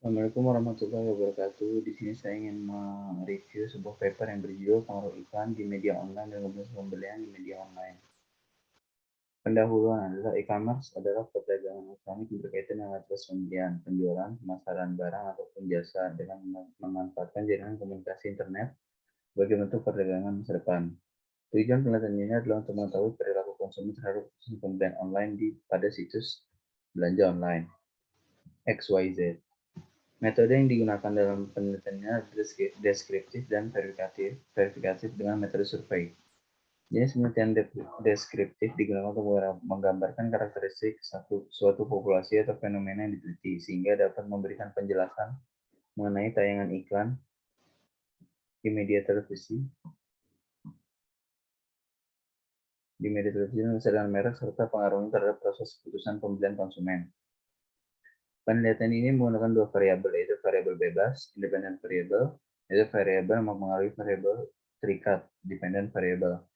Assalamualaikum warahmatullahi wabarakatuh. Di sini saya ingin mereview sebuah paper yang berjudul Pengaruh Iklan di Media Online dan Kemudahan Pembelian di Media Online. Pendahuluan adalah e-commerce adalah perdagangan elektronik yang berkaitan dengan akses pembelian, penjualan, pemasaran barang ataupun jasa dengan memanfaatkan jaringan komunikasi internet sebagai bentuk perdagangan masa depan. Tujuan penelitian ini adalah untuk mengetahui perilaku konsumen terhadap pembelian online pada situs belanja online XYZ. Metode yang digunakan dalam penelitiannya deskriptif dan verifikatif dengan metode survei. Jenis penelitian deskriptif digunakan untuk menggambarkan karakteristik suatu populasi atau fenomena yang diteliti, sehingga dapat memberikan penjelasan mengenai tayangan iklan di media televisi, dan merek serta pengaruhnya terhadap proses keputusan pembelian konsumen. Penelitian ini menggunakan dua variabel, yaitu variabel bebas, independent variable, yaitu variabel yang mempengaruhi variabel terikat, dependent variable.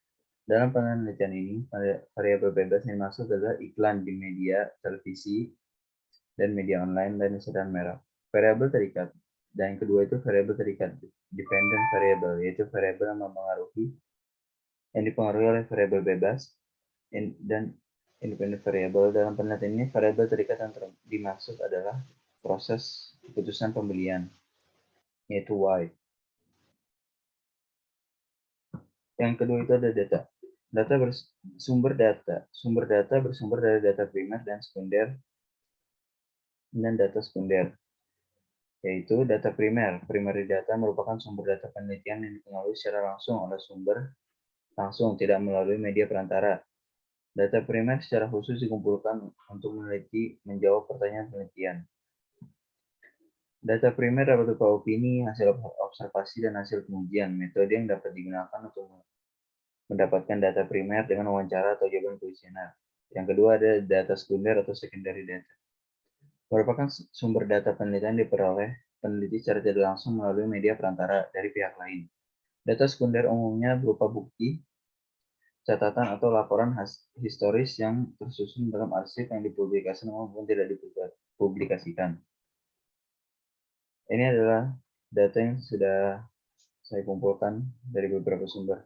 Dalam penelitian ini, variabel bebas yang dimaksud adalah iklan di media televisi dan media online dan sedang merah. Variabel terikat, dan yang kedua itu variabel terikat, dependent variable, yaitu variabel yang dipengaruhi oleh variabel bebas dan independent variable. Dalam penelitian ini, variabel terikat yang dimaksud adalah proses keputusan pembelian, yaitu Y. Yang kedua itu ada data. Sumber data bersumber dari data primer dan sekunder dan data sekunder, yaitu data primer. Primary data merupakan sumber data penelitian yang dipengaruhi secara langsung oleh sumber langsung, tidak melalui media perantara. Data primer secara khusus dikumpulkan untuk menjawab pertanyaan penelitian. Data primer dapat berupa opini, hasil observasi, dan hasil pengujian. Metode yang dapat digunakan untuk mendapatkan data primer dengan wawancara atau jawaban kuesioner. Yang kedua ada data sekunder atau secondary data. Merupakan sumber data penelitian diperoleh peneliti secara tidak langsung melalui media perantara dari pihak lain. Data sekunder umumnya berupa bukti, catatan, atau laporan historis yang tersusun dalam arsip yang dipublikasikan maupun tidak dipublikasikan. Ini adalah data yang sudah saya kumpulkan dari beberapa sumber.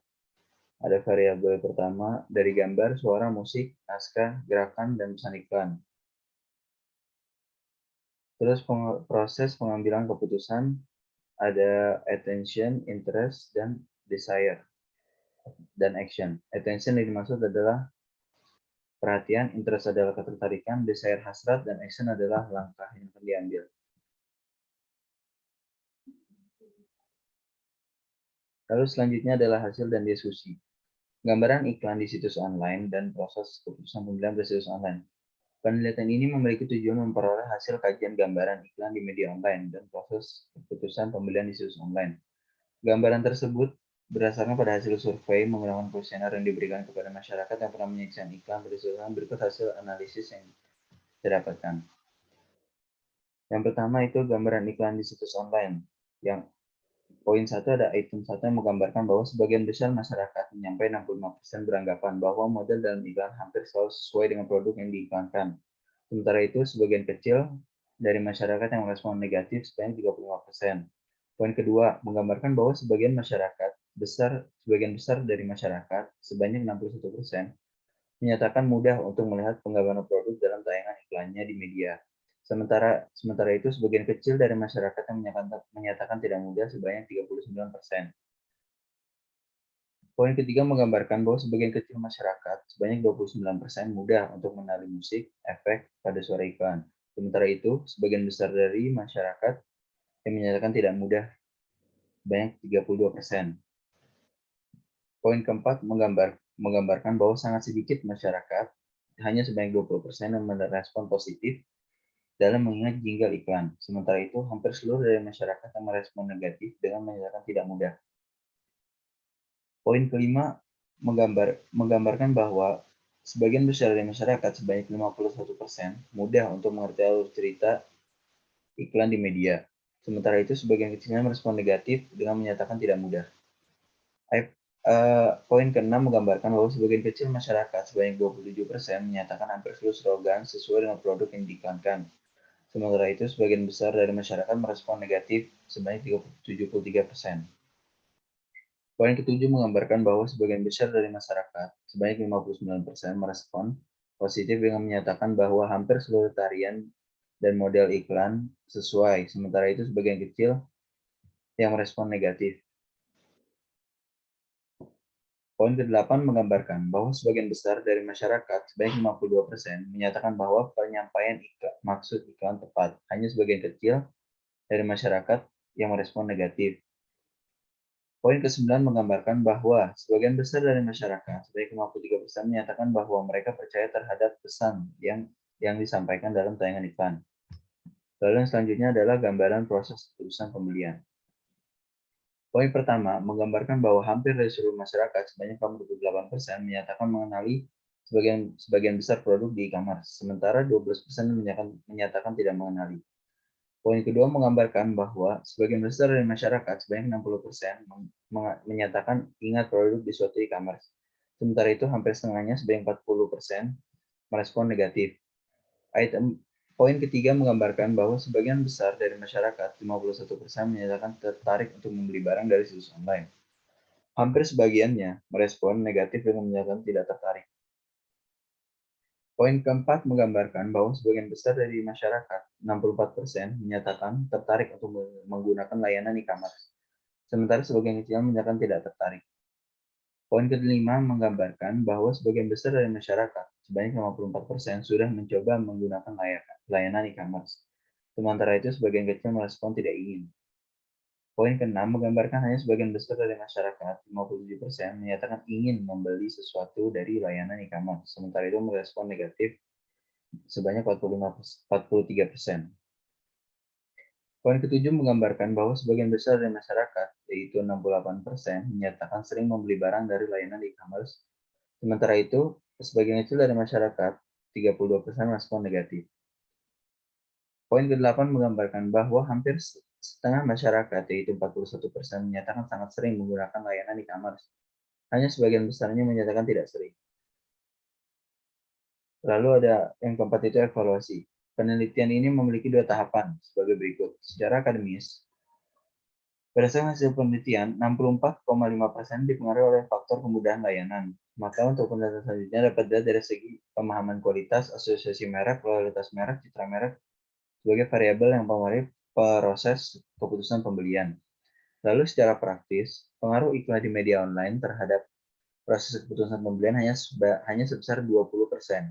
Ada variabel pertama dari gambar, suara, musik, naskah, gerakan, dan pesan iklan. Terus proses pengambilan keputusan ada attention, interest, dan desire, dan action. Attention yang dimaksud adalah perhatian, interest adalah ketertarikan, desire hasrat, dan action adalah langkah yang akan diambil. Lalu selanjutnya adalah hasil dan diskusi. Gambaran iklan di situs online dan proses keputusan pembelian di situs online. Penelitian ini memiliki tujuan memperoleh hasil kajian gambaran iklan di media online dan proses keputusan pembelian di situs online. Gambaran tersebut berdasarkan pada hasil survei menggunakan kuesioner yang diberikan kepada masyarakat yang pernah menyaksikan iklan berdasarkan berikut hasil analisis yang didapatkan. Yang pertama itu gambaran iklan di situs online. Yang poin 1 ada item 1 yang menggambarkan bahwa sebagian besar masyarakat menyampai 65% beranggapan bahwa model dalam iklan hampir selalu sesuai dengan produk yang diiklankan. Sementara itu, sebagian kecil dari masyarakat yang merespon negatif sebanyak 35%. Poin kedua, menggambarkan bahwa sebagian besar dari masyarakat, sebanyak 61%, menyatakan mudah untuk melihat penggambaran produk dalam tayangan iklannya di media. Sementara itu, sebagian kecil dari masyarakat yang menyatakan tidak mudah sebanyak 39%. Poin ketiga menggambarkan bahwa sebagian kecil masyarakat, sebanyak 29%, mudah untuk mengenali musik, efek pada suara iklan. Sementara itu, sebagian besar dari masyarakat yang menyatakan tidak mudah, sebanyak 32%. Poin keempat menggambarkan bahwa sangat sedikit masyarakat, hanya sebanyak 20%, yang merespon positif dalam mengingat jingle iklan. Sementara itu, hampir seluruh dari masyarakat yang merespon negatif dengan menyatakan tidak mudah. Poin kelima menggambarkan bahwa sebagian besar dari masyarakat, sebanyak 51%, mudah untuk mengerti alur cerita iklan di media. Sementara itu, sebagian kecilnya merespon negatif dengan menyatakan tidak mudah. Poin keenam menggambarkan bahwa sebagian kecil masyarakat, sebanyak 27%, menyatakan hampir seluruh slogan sesuai dengan produk yang diiklankan. Sementara itu, sebagian besar dari masyarakat merespon negatif sebanyak 73%. Poin ketujuh menggambarkan bahwa sebagian besar dari masyarakat, sebanyak 59%, merespon positif dengan menyatakan bahwa hampir seluruh tarian dan model iklan sesuai, sementara itu sebagian kecil yang merespon negatif. Poin ke-8 menggambarkan bahwa sebagian besar dari masyarakat, sebanyak 52%, menyatakan bahwa penyampaian maksud iklan tepat. Hanya sebagian kecil dari masyarakat yang merespon negatif. Poin ke-9 menggambarkan bahwa sebagian besar dari masyarakat, sebanyak 53%, menyatakan bahwa mereka percaya terhadap pesan yang disampaikan dalam tayangan iklan. Lalu yang selanjutnya adalah gambaran proses keputusan pembelian. Poin pertama menggambarkan bahwa hampir dari seluruh masyarakat, sebanyak 48%, menyatakan mengenali sebagian besar produk di e-commerce, sementara 12% menyatakan tidak mengenali. Poin kedua menggambarkan bahwa sebagian besar dari masyarakat, sebanyak 60%, menyatakan ingat produk di suatu e-commerce. Sementara itu, hampir setengahnya, sebanyak 40%, merespon negatif. Poin ketiga menggambarkan bahwa sebagian besar dari masyarakat, 51%, menyatakan tertarik untuk membeli barang dari situs online. Hampir sebagiannya merespon negatif dengan menyatakan tidak tertarik. Poin keempat menggambarkan bahwa sebagian besar dari masyarakat, 64%, menyatakan tertarik untuk menggunakan layanan e-commerce, sementara sebagian kecil menyatakan tidak tertarik. Poin kelima menggambarkan bahwa sebagian besar dari masyarakat, sebanyak 54%, sudah mencoba menggunakan layanan e-commerce, sementara itu sebagian kecil merespon tidak ingin. Poin ke-6 menggambarkan hanya sebagian besar dari masyarakat, 57%, menyatakan ingin membeli sesuatu dari layanan e-commerce, sementara itu merespon negatif sebanyak 43%. Poin ke-7 menggambarkan bahwa sebagian besar dari masyarakat, yaitu 68%, menyatakan sering membeli barang dari layanan e-commerce, sementara itu sebagian kecil dari masyarakat, 32%, merespon negatif. Poin ke-8 menggambarkan bahwa hampir setengah masyarakat, yaitu 41%, menyatakan sangat sering menggunakan layanan e-commerce. Hanya sebagian besarnya menyatakan tidak sering. Lalu ada yang keempat itu evaluasi. Penelitian ini memiliki dua tahapan sebagai berikut. Secara akademis, berdasarkan hasil penelitian, 64,5% dipengaruhi oleh faktor kemudahan layanan. Maka untuk penelitian selanjutnya dapat dilihat dari segi pemahaman kualitas, asosiasi merek, loyalitas merek, citra merek, sebagai variabel yang mempengaruhi proses keputusan pembelian. Lalu secara praktis, pengaruh iklan di media online terhadap proses keputusan pembelian hanya sebesar 20%.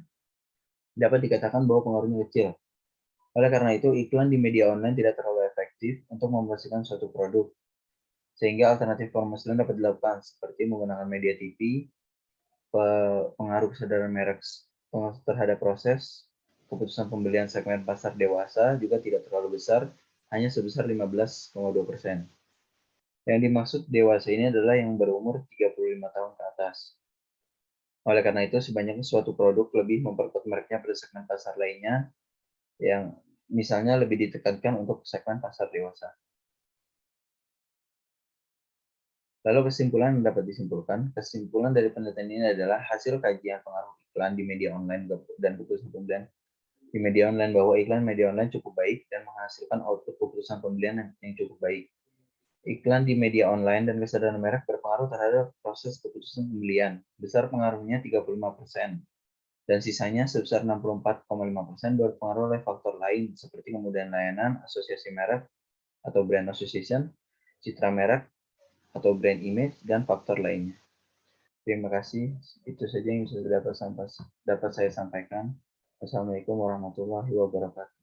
Dapat dikatakan bahwa pengaruhnya kecil. Oleh karena itu, iklan di media online tidak terlalu efektif untuk mempromosikan suatu produk. Sehingga alternatif pemromosi dapat dilakukan, seperti menggunakan media TV, pengaruh kesadaran merek terhadap proses keputusan pembelian segmen pasar dewasa juga tidak terlalu besar, hanya sebesar 15,2%. Yang dimaksud dewasa ini adalah yang berumur 35 tahun ke atas. Oleh karena itu, sebanyak suatu produk lebih memperkuat mereknya pada segmen pasar lainnya, yang misalnya lebih ditekankan untuk segmen pasar dewasa. Lalu kesimpulan yang dapat disimpulkan, kesimpulan dari penelitian ini adalah hasil kajian pengaruh iklan di media online dan keputusan pembelian di media online bahwa iklan media online cukup baik dan menghasilkan output keputusan pembelian yang cukup baik. Iklan di media online dan kesadaran merek berpengaruh terhadap proses keputusan pembelian. Besar pengaruhnya 35%, dan sisanya sebesar 64,5% berpengaruh oleh faktor lain seperti kemudahan layanan, asosiasi merek atau brand association, citra merek atau brand image, dan faktor lainnya. Terima kasih. Itu saja yang bisa dapat saya sampaikan. Wassalamualaikum warahmatullahi wabarakatuh.